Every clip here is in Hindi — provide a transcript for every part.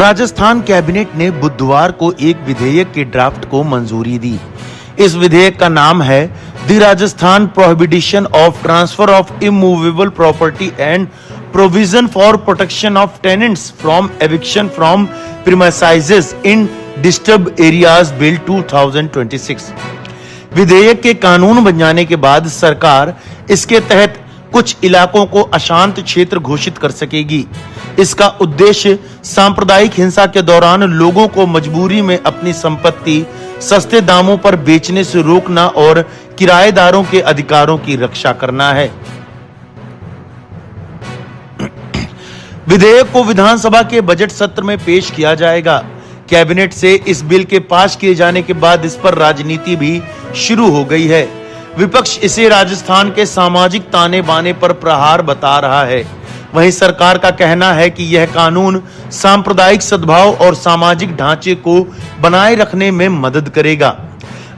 राजस्थान कैबिनेट ने बुधवार को एक विधेयक के ड्राफ्ट को मंजूरी दी। इस विधेयक का नाम है the Rajasthan prohibition of transfer of immovable property and provision for protection of tenants from eviction from premises in disturb areas bill 2026। विधेयक के कानून बन जाने के बाद सरकार इसके तहत कुछ इलाकों को अशांत क्षेत्र घोषित कर सकेगी। इसका उद्देश्य सांप्रदायिक हिंसा के दौरान लोगों को मजबूरी में अपनी संपत्ति सस्ते दामों पर बेचने से रोकना और किराएदारों के अधिकारों की रक्षा करना है। विधेयक को विधानसभा के बजट सत्र में पेश किया जाएगा। कैबिनेट से इस बिल के पास किए जाने के बाद इस पर राजनीति भी शुरू हो गई है। विपक्ष इसे राजस्थान के सामाजिक ताने बाने पर प्रहार बता रहा है। वहीं सरकार का कहना है कि यह कानून सांप्रदायिक सद्भाव और सामाजिक ढांचे को बनाए रखने में मदद करेगा।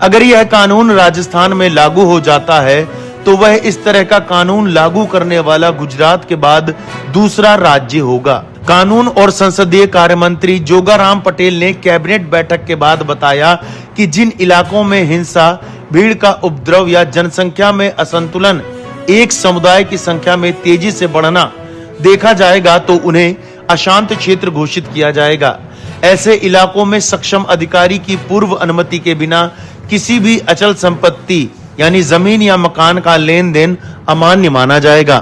अगर यह कानून राजस्थान में लागू हो जाता है तो वह इस तरह का कानून लागू करने वाला गुजरात के बाद दूसरा राज्य होगा। कानून और संसदीय कार्य मंत्री जोगाराम पटेल ने कैबिनेट बैठक के बाद बताया कि जिन इलाकों में हिंसा, भीड़ का उपद्रव या जनसंख्या में असंतुलन एक समुदाय की संख्या में तेजी से बढ़ना देखा जाएगा तो उन्हें अशांत क्षेत्र घोषित किया जाएगा। ऐसे इलाकों में सक्षम अधिकारी की पूर्व अनुमति के बिना किसी भी अचल संपत्ति यानी जमीन या मकान का लेन देन अमान्य माना जाएगा।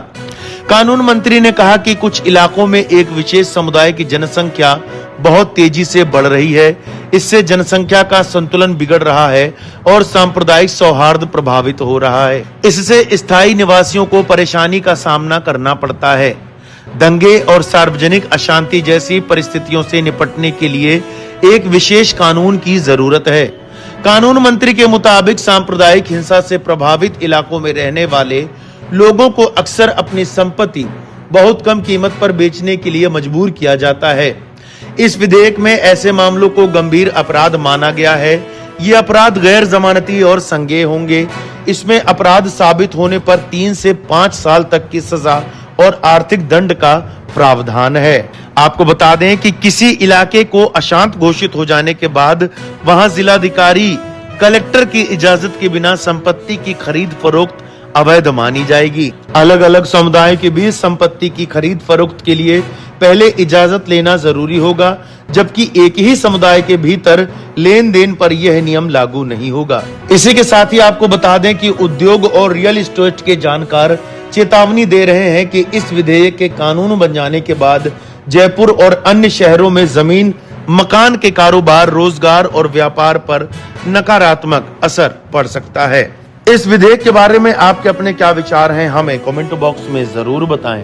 कानून मंत्री ने कहा कि कुछ इलाकों में एक विशेष समुदाय की जनसंख्या बहुत तेजी से बढ़ रही है। इससे जनसंख्या का संतुलन बिगड़ रहा है और सांप्रदायिक सौहार्द प्रभावित हो रहा है। इससे स्थायी निवासियों को परेशानी का सामना करना पड़ता है। दंगे और सार्वजनिक अशांति जैसी परिस्थितियों से निपटने के लिए एक विशेष कानून की जरूरत है। कानून मंत्री के मुताबिक सांप्रदायिक हिंसा से प्रभावित इलाकों में रहने वाले लोगों को अक्सर अपनी संपत्ति बहुत कम कीमत पर बेचने के लिए मजबूर किया जाता है। इस विधेयक में ऐसे मामलों को गंभीर अपराध माना गया है। ये अपराध गैर जमानती और संज्ञेय होंगे। इसमें अपराध साबित होने पर 3 से 5 साल तक की सजा और आर्थिक दंड का प्रावधान है। आपको बता दें कि किसी इलाके को अशांत घोषित हो जाने के बाद वहां जिलाधिकारी, कलेक्टर की इजाजत के बिना संपत्ति की खरीद फरोख्त अवैध मानी जाएगी। अलग अलग समुदाय के बीच संपत्ति की खरीद फरोख्त के लिए पहले इजाजत लेना जरूरी होगा, जबकि एक ही समुदाय के भीतर लेन देन पर यह नियम लागू नहीं होगा। इसी के साथ ही आपको बता दें कि उद्योग और रियल एस्टेट के जानकार चेतावनी दे रहे हैं कि इस विधेयक के कानून बन जाने के बाद जयपुर और अन्य शहरों में जमीन, मकान के कारोबार, रोजगार और व्यापार पर नकारात्मक असर पड़ सकता है। इस विधेयक के बारे में आपके अपने क्या विचार हैं, हमें कमेंट बॉक्स में जरूर बताएं।